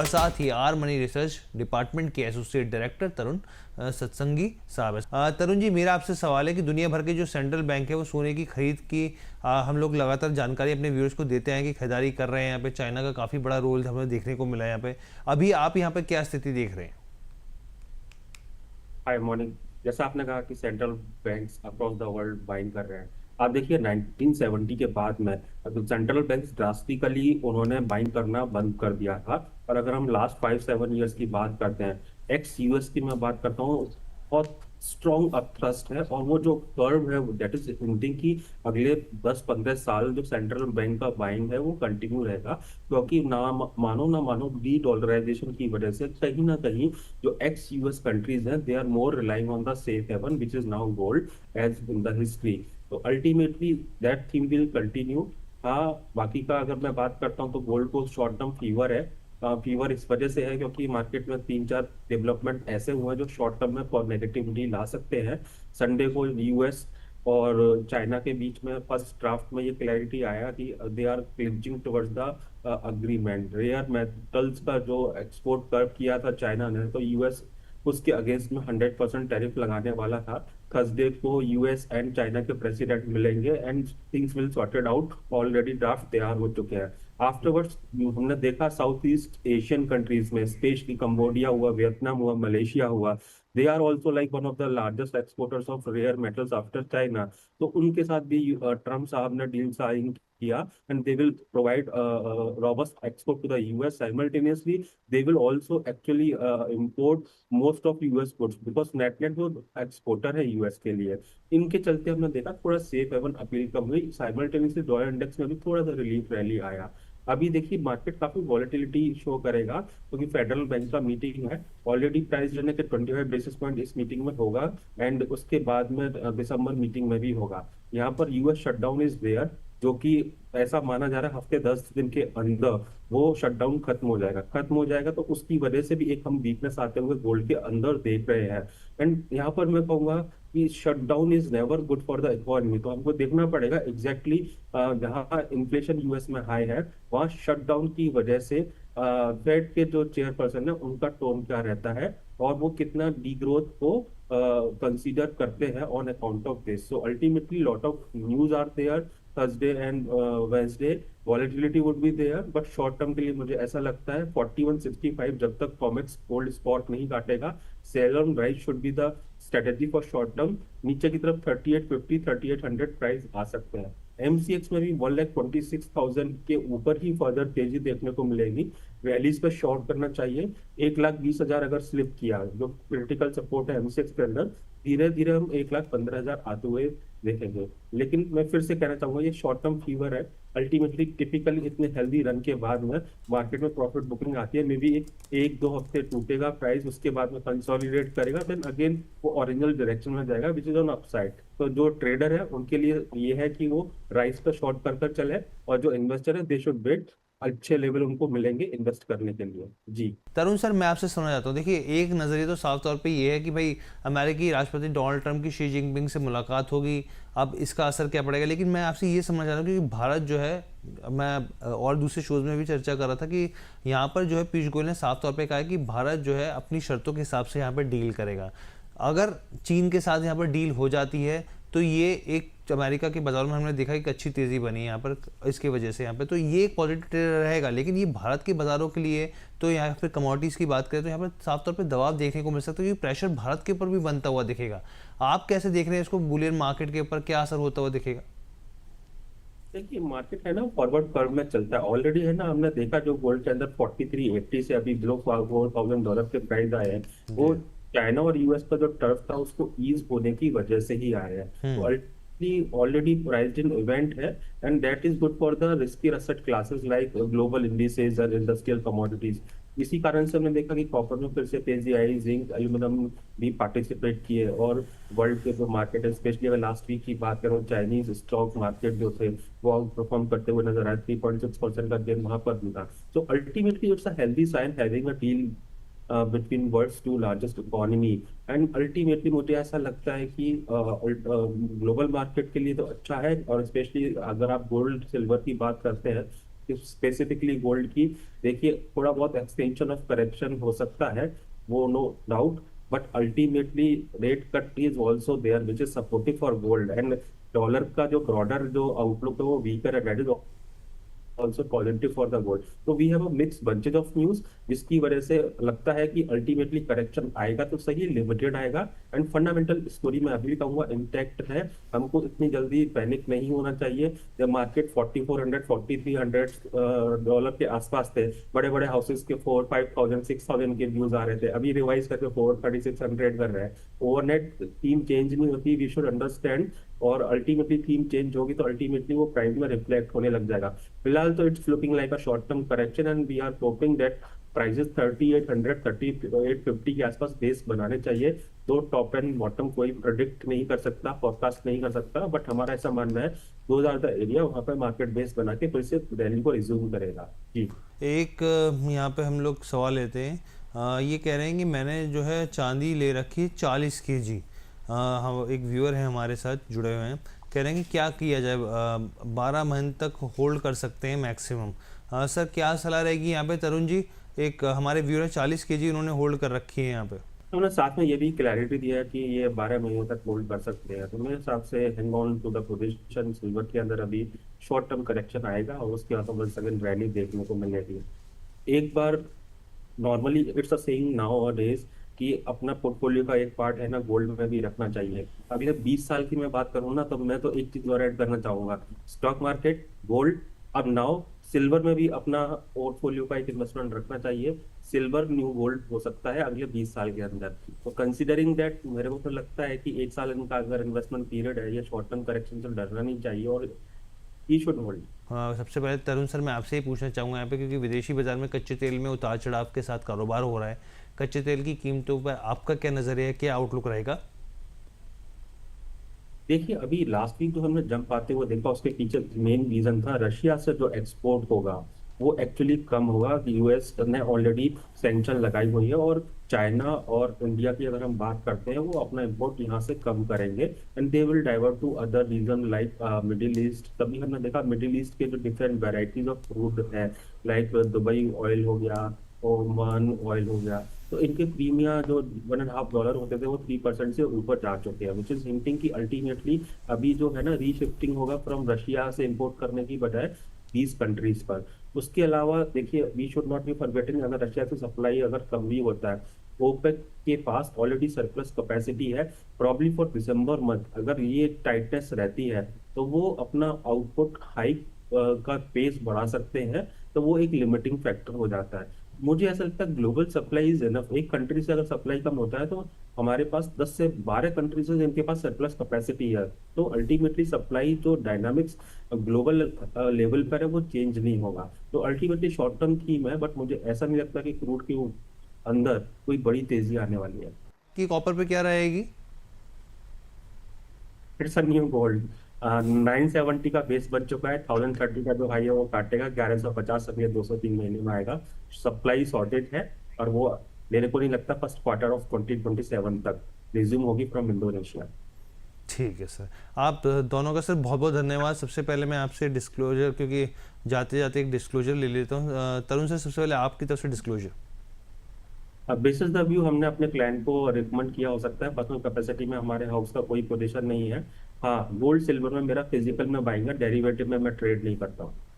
साथ ही are money research department के associate director तरुण सत्संगी साहब है। तरुण जी, मेरा आपसे सवाल है कि दुनिया भर के जो सेंट्रल बैंक है वो सोने की खरीद की हम लोग लगातार जानकारी अपने व्यूअर्स को देते हैं कि खरीदारी कर रहे हैं। यहाँ पे चाइना का काफ़ी बड़ा रोल हमें देखने को मिला है यहाँ पे। अभी आप यहाँ पे क्या स्थिति देख रहे हैं? Hi morning. जैसा आपने कहा कि central banks across the world buying कर रहे हैं। आप देखिए 1970 के बाद में सेंट्रल बैंक्स ड्रास्टिकली उन्होंने बाइंग करना बंद कर दिया था। और अगर हम लास्ट 5-7 ईयर्स की बात करते हैं, एक्स यूएस की मैं बात करता हूँ, बहुत स्ट्रॉन्ग अपथ्रस्ट है। और वो जो कर्व है दैट इज हिंटिंग कि अगले 10-15 साल जो सेंट्रल बैंक का बाइंग है वो कंटिन्यू रहेगा, क्योंकि ना मानो डी डॉलराइजेशन की वजह से कहीं ना कहीं जो एक्स यूएस कंट्रीज हैं they are more relying on the safe haven which is now gold as in the history. तो ultimately that theme will continue. हाँ, बाकी का अगर मैं बात करता हूँ तो गोल्ड को शॉर्ट टर्म फीवर है। फीवर इस वजह से है क्योंकि मार्केट में 3-4 डेवलपमेंट ऐसे हुए हैं जो शॉर्ट टर्म में नेगेटिविटी ला सकते हैं। संडे को यूएस और चाइना के बीच में फर्स्ट ड्राफ्ट में ये क्लैरिटी आया कि they are clinching towards the agreement. Rare metals का जो एक्सपोर्ट कर किया था चाइना ने, तो यूएस उसके अगेंस्ट में 100% टैरिफ लगाने वाला था। थर्सडे को यूएस एंड चाइना के प्रेसिडेंट मिलेंगे and things will sorted out. Already draft तैयार हो चुके हैं। आफ्टरवर्ड्स हमने देखा साउथ ईस्ट एशियन कंट्रीज में, स्पेशली कंबोडिया हुआ, वियतनाम हुआ, मलेशिया हुआ, they are also like one of the largest exporters of rare metals after China. तो उनके साथ भी ट्रम्प साहब ने डील साइन किया and they will provide robust export to the US. Simultaneously they will also actually import most of US goods because नेटनेट जो exporter है US के लिए। इनके चलते हमने देखा थोड़ा सेफ हेवन अपील कम हुई। साइमल्टेनियसली डॉलर इंडेक्स में भी थोड़ा सा रिलीफ रैली आया। अभी देखिए मार्केट काफी वॉलेटिलिटी शो करेगा क्योंकि फेडरल बैंक का मीटिंग है। ऑलरेडी प्राइस जो है कि 25 बेसिस पॉइंट इस मीटिंग में होगा एंड उसके बाद में दिसंबर मीटिंग में भी होगा। यहाँ पर यूएस शटडाउन इज देयर, जो कि ऐसा माना जा रहा है हफ्ते 10 दिन के अंदर वो शटडाउन खत्म हो जाएगा। तो उसकी वजह से भी एक हम वीकनेस आते हुए गोल्ड के अंदर देख रहे हैं। एंड यहाँ पर मैं कहूंगा कि shutdown is never good for the economy. तो हमको देखना पड़ेगा एग्जैक्टली जहाँ इन्फ्लेशन यूएस में हाई है वहाँ शटडाउन की वजह से फेड के जो चेयरपर्सन है उनका टोन क्या रहता है और वो कितना डी ग्रोथ को कंसीडर करते हैं on account of this. So ultimately lot of news are there. Thursday and Wednesday volatility would be there, but short term के लिए मुझे ऐसा लगता है 4165 जब तक कॉमेक्स गोल्ड स्पॉट नहीं काटेगा, sell on rise should be the strategy for short term. नीचे की तरफ 3850 3800 प्राइस आ सकते हैं। एमसीएक्स में भी 1,26,000 के ऊपर ही फर्दर तेजी देखने को मिलेगी। रैलीज पे शॉर्ट करना चाहिए। 1,20,000 अगर स्लिप किया जो क्रिटिकल सपोर्ट है एमसीएक्स के अंदर, धीरे धीरे हम 1,15,000 आते हुए देखेंगे। लेकिन मैं फिर से कहना चाहूंगा ये शॉर्ट टर्म फीवर है। अल्टीमेटली टिपिकली इतने हेल्दी रन के बाद में मार्केट में प्रॉफिट बुकिंग आती है। मे बी एक दो हफ्ते टूटेगा प्राइस, उसके बाद में कंसोलिडेट करेगा, देन अगेन वो ओरिजिनल डायरेक्शन में जाएगा विच इज ऑन अपसाइड। तो जो ट्रेडर है उनके लिए ये है कि वो राइस पे शॉर्ट कर चले, और जो इन्वेस्टर है दे शुड वेट, अच्छे लेवल उनको मिलेंगे इन्वेस्ट करने के लिए। जी तरुण सर, मैं आपसे सुनना चाहता हूँ। देखिए, एक नज़रिए तो साफ तौर पे ये है कि भाई अमेरिकी राष्ट्रपति डोनाल्ड ट्रंप की शी जिनपिंग से मुलाकात होगी, अब इसका असर क्या पड़ेगा। लेकिन मैं आपसे ये समझना चाह रहा हूँ कि भारत जो है, मैं और दूसरे शोज में भी चर्चा कर रहा था कि यहाँ पर जो है पीयूष गोयल ने साफ तौर पर कहा है कि भारत जो है अपनी शर्तों के हिसाब से यहाँ पर डील करेगा। अगर चीन के साथ यहाँ पर डील हो जाती है तो ये एक अमेरिका के बाजारों में हमने देखा कि अच्छी तेज़ी बनी है यहाँ पर इसकी वजह से, यहाँ पे तो ये एक पॉजिटिव ट्रेड रहेगा। लेकिन ये भारत के बाज़ारों के लिए तो यहाँ फिर कमोडिटीज़ की बात करें तो यहाँ पर साफ तौर पे दबाव देखने को मिल सकता है, क्योंकि प्रेशर भारत के ऊपर भी बनता हुआ दिखेगा। आप कैसे देख रहे हैं इसको? बुलियन मार्केट के ऊपर क्या असर होता हुआ दिखेगा? देखिए मार्केट है ना फॉरवर्ड कर्व में चलता है ऑलरेडी, है ना। हमने देखा जो गोल्ड के अंदर 4380 से अभी बिलो $4,000 के प्राइस आए हैं, वो जी। चाइना और यूएस का जो टर्फ था उसको ईज होने की वजह से ही आए हैं। तो ऑलरेडी प्राइस्ड इन इवेंट है and that is good for the risky asset classes like global indices और इंडस्ट्रियल कमोडिटीज। इसी कारण से हमने देखा कि कॉपर में फिर से तेजी आई, जिंक एल्यूमिनियम भी पार्टिसिपेट किए। और वर्ल्ड के जो मार्केट है, स्पेशली अगर लास्ट वीक की बात करें, चाइनीज स्टॉक मार्केट जो थे वो आउट परफॉर्म करते हुए नजर आए। 3.6% का गेन वहां पर मिला। So ultimately it's a healthy sign having a deal between world's two largest economy. And ultimately मुझे ऐसा लगता है कि ग्लोबल मार्केट के लिए तो अच्छा है, और स्पेशली अगर आप गोल्ड सिल्वर की बात करते हैं स्पेसिफिकली गोल्ड की, देखिए थोड़ा बहुत एक्सटेंशन ऑफ करेक्शन हो सकता है, वो no doubt, but ultimately rate cut is also there which is supportive for gold, and dollar का जो ब्रॉडर जो आउटलुक है वो वीकर है, that is also positive for the gold. तो we have a mixed bunches of news, जिसकी वजह से लगता है कि अल्टीमेटली करेक्शन आएगा तो सही, लिमिटेड आएगा, एंड फंडामेंटल स्टोरी मैं अभी भी कहूंगा इंटैक्ट है। हमको इतनी जल्दी पैनिक नहीं होना चाहिए। जब मार्केट 4400 4300 डॉलर के आसपास थे, बड़े बड़े हाउसेस के 4 5000 6000 के व्यूज आ रहे थे, अभी रिवाइज करके 43600 कर रहे हैं। ओवरनाइट थीम चेंज नहीं होती, वी शुड अंडरस्टैंड, और अल्टीमेटली थीम चेंज होगी तो अल्टीमेटली वो प्राइस में रिफ्लेक्ट होने लग जाएगा। फिलहाल तो it's looking like a short term correction, and we are hoping that prices 3800 3850 के आसपास बेस बनाने चाहिए। तो टॉप एंड बॉटम कोई प्रोडिक्ट नहीं कर सकता, फोरकास्ट नहीं कर सकता, बट हमारा ऐसा मानना है 2000 द एरिया, वहां पर मार्केट बेस बना के फिर से रैली को रिज्यूम करेगा जी। एक यहाँ पे हम लोग सवाल लेते हैं। ये कह रहे हैं कि मैंने जो है चांदी ले रखी है 40 kg। हम एक व्यूअर है हमारे साथ जुड़े हुए हैं, कह रहे हैं कि क्या किया जाए, 12 महीने तक होल्ड कर सकते हैं मैक्सिमम। सर क्या सलाह रहेगी यहाँ पे तरुण जी? एक हमारे व्यूअर है 40 kg उन्होंने होल्ड कर रखी है यहाँ पे। तो उन्होंने साथ में ये भी क्लैरिटी दिया है कि ये 12 महीनों तक होल्ड कर सकते हैं, तो मेरे हिसाब से hang on to the position. Silver के अंदर अभी शॉर्ट टर्म करेक्शन आएगा और उसके बाद वंस अगेन रैली देखने को मिलेगी। एक बार normally it's a saying nowadays कि अपना पोर्टफोलियो का एक पार्ट है ना गोल्ड में भी रखना चाहिए। अभी जब 20 साल की मैं बात करूँ ना, तो मैं तो एक चीज और ऐड करना चाहूंगा, स्टॉक मार्केट, गोल्ड, अब नाउ सिल्वर में भी अपना पोर्टफोलियो का एक इन्वेस्टमेंट रखना चाहिए। सिल्वर न्यू गोल्ड हो सकता है अगले 20 साल के अंदर। तो कंसिडरिंग दैट मेरे को तो लगता है कि 1 साल इनका अगर इन्वेस्टमेंट पीरियड है, ये शॉर्ट टर्म करेक्शन से डरना नहीं चाहिए और ही शुड होल्ड। हाँ, सबसे पहले तरुण सर मैं आपसे ही पूछना चाहूँगा यहाँ पे, क्योंकि विदेशी बाजार में कच्चे तेल में उतार चढ़ाव के साथ कारोबार हो रहा है, कच्चे तेल की कीमतों पर आपका क्या नज़रिया है, क्या आउटलुक रहेगा? देखिए अभी लास्ट वीक जो हमने जंप आते हुए देखा, उसके पीछे मेन रीजन था रशिया से जो एक्सपोर्ट होगा वो एक्चुअली कम होगा। यूएस ने ऑलरेडी सैंक्शन लगाई हुई है, और चाइना और इंडिया की अगर हम बात करते हैं, वो अपना इम्पोर्ट यहाँ से कम करेंगे, and they will divert to other region like middle east. तभी हमने देखा मिडिल ईस्ट के जो डिफरेंट वेराइटीज ऑफ क्रूड है, लाइक दुबई ऑयल हो गया, ओमान ऑयल हो गया, तो इनके प्रीमिया जो $1.5 होते थे वो 3% से ऊपर जा चुके हैं, विच इज हिंटिंग कि अल्टीमेटली अभी जो है ना रीशिफ्टिंग होगा फ्रॉम रशिया से इंपोर्ट करने की बजाय 20 कंट्रीज पर। उसके अलावा देखिए we should not be forgetting, अगर रशिया से सप्लाई अगर कम भी होता है, ओपेक के पास ऑलरेडी सरप्लस कैपेसिटी है। प्रॉब्ली फॉर दिसंबर मंथ अगर ये टाइटनेस रहती है तो वो अपना आउटपुट हाइक का पेस बढ़ा सकते हैं, तो वो एक लिमिटिंग फैक्टर हो जाता है। मुझे ऐसा लगता है ग्लोबल सप्लाई इज एनफ। एक कंट्री से अगर सप्लाई कम होता है तो हमारे पास 10 से 12 कंट्रीज है जिनके पास सरप्लस कैपेसिटी है, तो अल्टीमेटली सप्लाई जो डायनामिक्स ग्लोबल लेवल पर है वो चेंज नहीं होगा। तो अल्टीमेटली शॉर्ट टर्म थीम है, बट मुझे ऐसा नहीं लगता कि क्रूड के अंदर कोई बड़ी तेजी आने वाली है। कि कॉपर पे क्या रहेगी? It's a new gold. 970 का बेस बन चुका है, 1030 का जो हाई है वो काटेगा, 1150 अगले 203 महीने में आएगा। सप्लाई शॉर्टेज है, और वो मेरे को नहीं लगता फर्स्ट क्वार्टर ऑफ 2027 तक रिज्यूम होगी फ्रॉम इंडोनेशिया। ठीक है सर, आप दोनों का सर बहुत बहुत धन्यवाद। सबसे पहले मैं आपसे डिस्क्लोजर, क्योंकि जाते जाते एक डिस्क्लोजर ले लेता हूँ। तरुण सर, सबसे पहले आपकी तरफ से डिस्क्लोजर। अब बेसिस द व्यू हमने अपने क्लाइंट को रिकमेंड किया, हो सकता है पर्सनल कैपेसिटी में हमारे हाउस का कोई पोजीशन नहीं है। हाँ, गोल्ड सिल्वर में मेरा फिजिकल में बाइंग है, डेरिवेटिव में मैं ट्रेड नहीं करता हूँ।